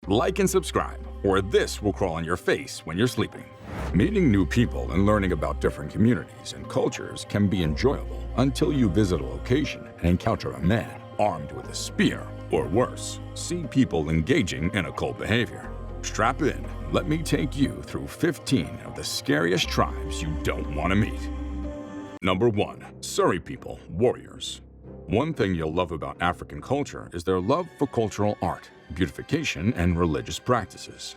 Like and subscribe, or this will crawl on your face when you're sleeping. Meeting new people and learning about different communities and cultures can be enjoyable until you visit a location and encounter a man armed with a spear, or worse, see people engaging in occult behavior. Strap in, let me take you through 15 of the scariest tribes you don't want to meet. Number 1. Surrey people, warriors. One thing you'll love about African culture is their love for cultural art, beautification, and religious practices.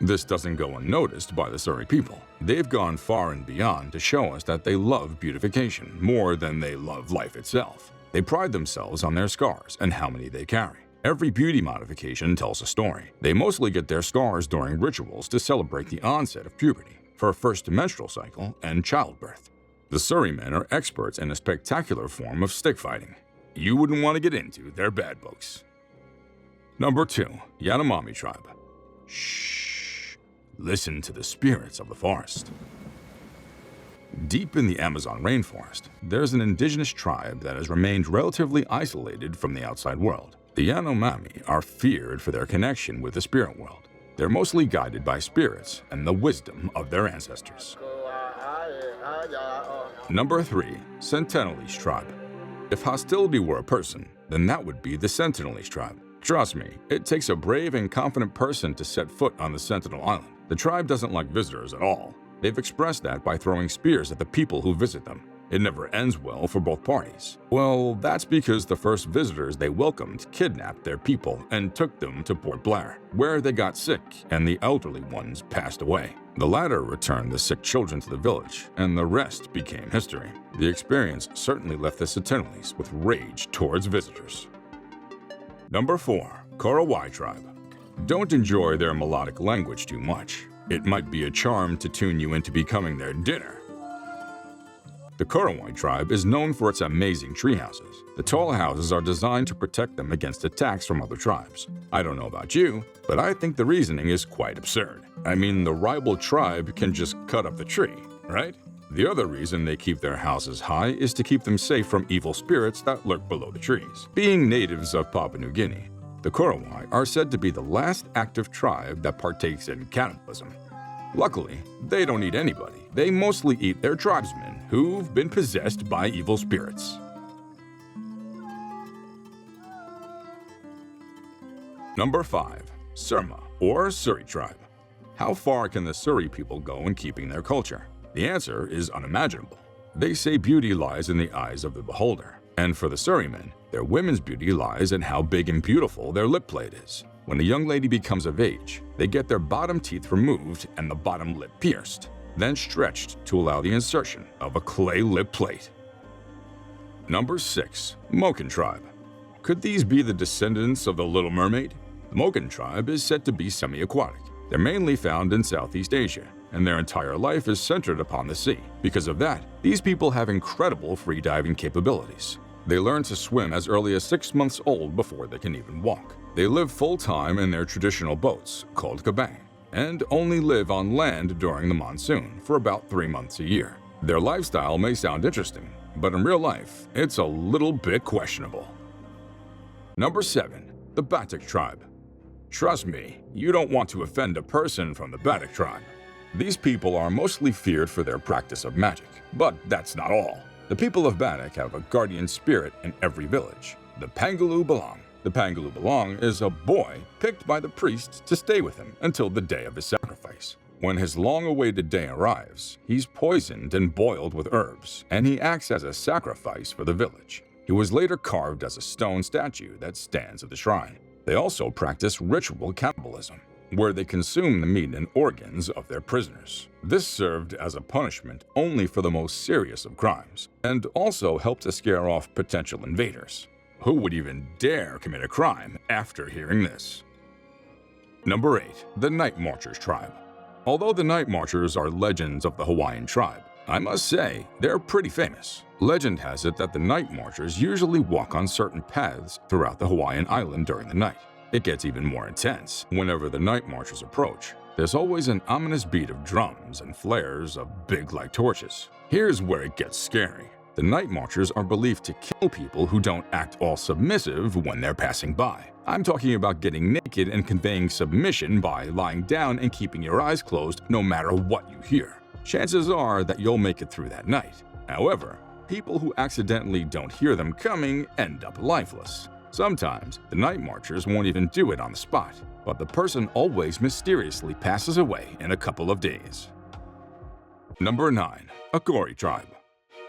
This doesn't go unnoticed by the Surrey people. They've gone far and beyond to show us that they love beautification more than they love life itself. They pride themselves on their scars and how many they carry. Every beauty modification tells a story. They mostly get their scars during rituals to celebrate the onset of puberty, for a first menstrual cycle, and childbirth. The Surrey men are experts in a spectacular form of stick fighting. You wouldn't want to get into their bad books. Number 2. Yanomami Tribe. Shh. Listen to the spirits of the forest. Deep in the Amazon rainforest, there's an indigenous tribe that has remained relatively isolated from the outside world. The Yanomami are feared for their connection with the spirit world. They're mostly guided by spirits and the wisdom of their ancestors. Number 3. Centenally Tribe. If hostility were a person, then that would be the Centenally Tribe. Trust me, it takes a brave and confident person to set foot on the Sentinel Island. The tribe doesn't like visitors at all. They've expressed that by throwing spears at the people who visit them. It never ends well for both parties. Well, that's because the first visitors they welcomed kidnapped their people and took them to Port Blair, where they got sick and the elderly ones passed away. The latter returned the sick children to the village, and the rest became history. The experience certainly left the Centennials with rage towards visitors. Number 4. Korra Tribe. Don't enjoy their melodic language too much. It might be a charm to tune you into becoming their dinner. The Korra Tribe is known for its amazing tree houses. The tall houses are designed to protect them against attacks from other tribes. I don't know about you, but I think the reasoning is quite absurd. I mean, the rival tribe can just cut up the tree, right? The other reason they keep their houses high is to keep them safe from evil spirits that lurk below the trees. Being natives of Papua New Guinea, the Korra are said to be the last active tribe that partakes in cannibalism. Luckily, they don't eat anybody. They mostly eat their tribesmen who've been possessed by evil spirits. Number 5. Serma, or Surrey Tribe. How far can the Surrey people go in keeping their culture? The answer is unimaginable. They say beauty lies in the eyes of the beholder. And for the Surrey men, their women's beauty lies in how big and beautiful their lip plate is. When a young lady becomes of age, they get their bottom teeth removed and the bottom lip pierced, then stretched to allow the insertion of a clay lip plate. Number 6. Mogan Tribe. Could these be the descendants of the Little Mermaid? The Mogan Tribe is said to be semi-aquatic. They're mainly found in Southeast Asia, and their entire life is centered upon the sea. Because of that, these people have incredible free-diving capabilities. They learn to swim as early as 6 months old before they can even walk. They live full-time in their traditional boats, called kabang, and only live on land during the monsoon for about 3 months a year. Their lifestyle may sound interesting, but in real life, it's a little bit questionable. Number 7. The Batok Tribe. Trust me, you don't want to offend a person from the Batok Tribe. These people are mostly feared for their practice of magic, but that's not all. The people of Batok have a guardian spirit in every village, the Pangaloo Balang. The Pangaloo Balang is a boy picked by the priest to stay with him until the day of his sacrifice. When his long-awaited day arrives, he's poisoned and boiled with herbs, and he acts as a sacrifice for the village. He was later carved as a stone statue that stands at the shrine. They also practice ritual cannibalism, where they consume the meat and organs of their prisoners. This served as a punishment only for the most serious of crimes, and also helped to scare off potential invaders. Who would even dare commit a crime after hearing this? Number 8. The Night Marchers Tribe. Although the Night Marchers are legends of the Hawaiian tribe, I must say they're pretty famous. Legend has it that the Night Marchers usually walk on certain paths throughout the Hawaiian island during the night. It gets even more intense whenever the Night Marchers approach. There's always an ominous beat of drums and flares of big light torches. Here's where it gets scary. The Night Marchers are believed to kill people who don't act all submissive when they're passing by. I'm talking about getting naked and conveying submission by lying down and keeping your eyes closed no matter what you hear. Chances are that you'll make it through that night. However, people who accidentally don't hear them coming end up lifeless. Sometimes, the night marchers won't even do it on the spot, but the person always mysteriously passes away in a couple of days. Number 9. Agar Tribe.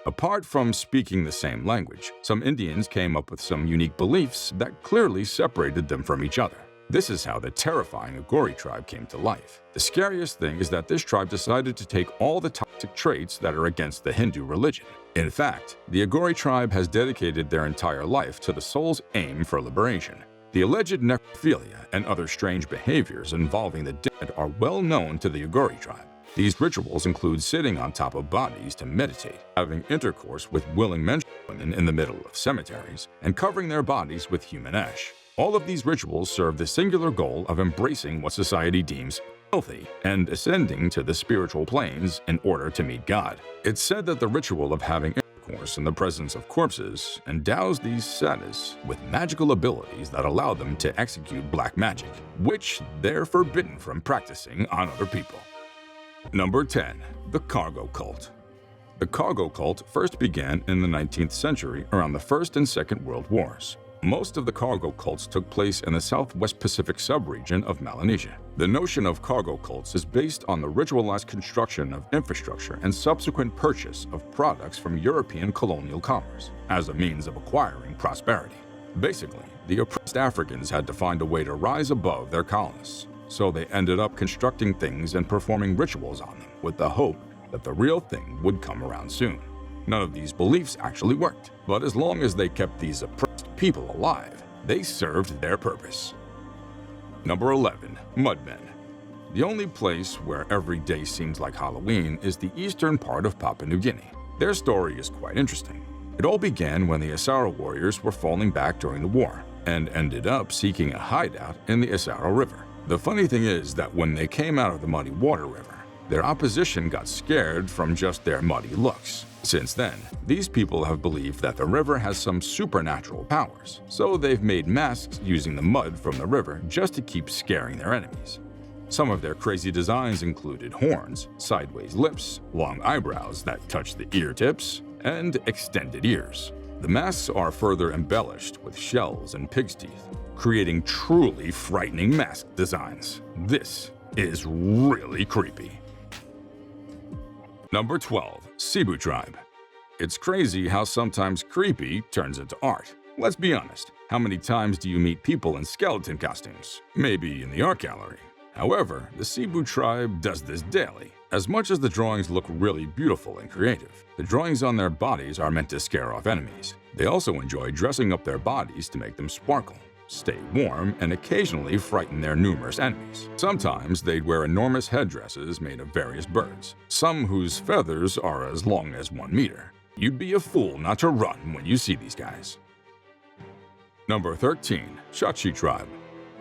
Apart from speaking the same language, some Indians came up with some unique beliefs that clearly separated them from each other. This is how the terrifying Agar Tribe came to life. The scariest thing is that this tribe decided to take all the toxic traits that are against the Hindu religion. In fact, the Agar Tribe has dedicated their entire life to the soul's aim for liberation. The alleged necrophilia and other strange behaviors involving the dead are well known to the Agar Tribe. These rituals include sitting on top of bodies to meditate, having intercourse with willing men women in the middle of cemeteries, and covering their bodies with human ash. All of these rituals serve the singular goal of embracing what society deems filthy and ascending to the spiritual planes in order to meet God. It's said that the ritual of having intercourse in the presence of corpses endows these sadness with magical abilities that allow them to execute black magic, which they're forbidden from practicing on other people. Number 10. The Cargo Cult. The Cargo Cult first began in the 19th century around the First and Second World Wars. Most of the cargo cults took place in the Southwest Pacific subregion of Melanesia. The notion of cargo cults is based on the ritualized construction of infrastructure and subsequent purchase of products from European colonial commerce as a means of acquiring prosperity. Basically, the oppressed Africans had to find a way to rise above their colonists, so they ended up constructing things and performing rituals on them with the hope that the real thing would come around soon. None of these beliefs actually worked, but as long as they kept these oppressed people alive, they served their purpose. Number 11. Mudman. The only place where every day seems like Halloween is the eastern part of Papua New Guinea. Their story is quite interesting. It all began when the Asaro warriors were falling back during the war and ended up seeking a hideout in the Asaro River. The funny thing is that when they came out of the Muddy Water River, their opposition got scared from just their muddy looks. Since then, these people have believed that the river has some supernatural powers, so they've made masks using the mud from the river just to keep scaring their enemies. Some of their crazy designs included horns, sideways lips, long eyebrows that touch the ear tips, and extended ears. The masks are further embellished with shells and pig's teeth, creating truly frightening mask designs. This is really creepy. Number 12. Cebu Tribe. It's crazy how sometimes creepy turns into art. Let's be honest, how many times do you meet people in skeleton costumes? Maybe in the art gallery. However, the Cebu Tribe does this daily. As much as the drawings look really beautiful and creative, the drawings on their bodies are meant to scare off enemies. They also enjoy dressing up their bodies to make them sparkle, stay warm, and occasionally frighten their numerous enemies. Sometimes they'd wear enormous headdresses made of various birds, some whose feathers are as long as 1 meter. You'd be a fool not to run when you see these guys. Number 13. Chuchi Tribe.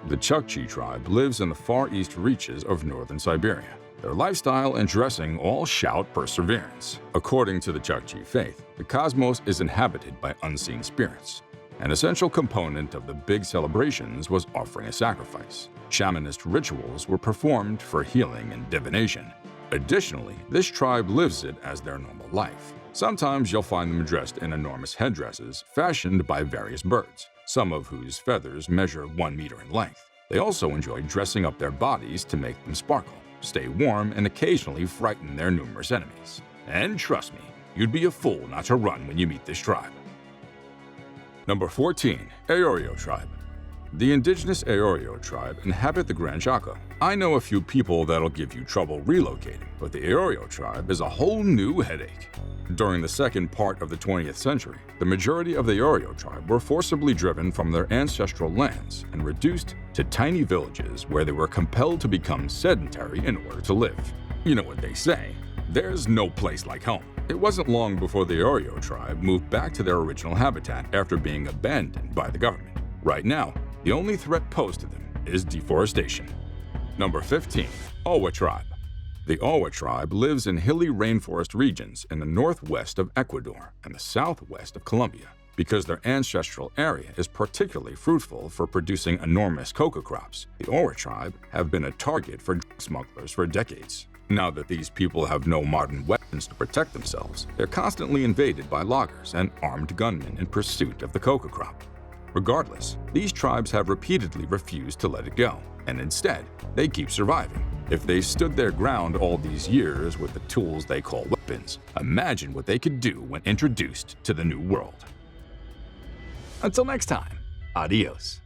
The Chuchi Tribe lives in the far east reaches of northern Siberia. Their lifestyle and dressing all shout perseverance. According to the Chuchi faith, the cosmos is inhabited by unseen spirits. An essential component of the big celebrations was offering a sacrifice. Shamanist rituals were performed for healing and divination. Additionally, this tribe lives it as their normal life. Sometimes you'll find them dressed in enormous headdresses fashioned by various birds, some of whose feathers measure 1 meter in length. They also enjoy dressing up their bodies to make them sparkle, stay warm, and occasionally frighten their numerous enemies. And trust me, you'd be a fool not to run when you meet this tribe. Number 14. Aorio Tribe. The indigenous Aorio Tribe inhabit the Grand Chaco. I know a few people that'll give you trouble relocating, but the Aorio Tribe is a whole new headache. During the second part of the 20th century, the majority of the Aorio Tribe were forcibly driven from their ancestral lands and reduced to tiny villages where they were compelled to become sedentary in order to live. You know what they say, there's no place like home. It wasn't long before the Aorio Tribe moved back to their original habitat after being abandoned by the government. Right now, the only threat posed to them is deforestation. Number 15. Aorio Tribe. The Aorio Tribe lives in hilly rainforest regions in the northwest of Ecuador and the southwest of Colombia. Because their ancestral area is particularly fruitful for producing enormous coca crops, the Aorio Tribe have been a target for drug smugglers for decades. Now that these people have no modern weapons to protect themselves, they're constantly invaded by loggers and armed gunmen in pursuit of the coca crop. Regardless, these tribes have repeatedly refused to let it go, and instead, they keep surviving. If they stood their ground all these years with the tools they call weapons, imagine what they could do when introduced to the New World. Until next time, adios.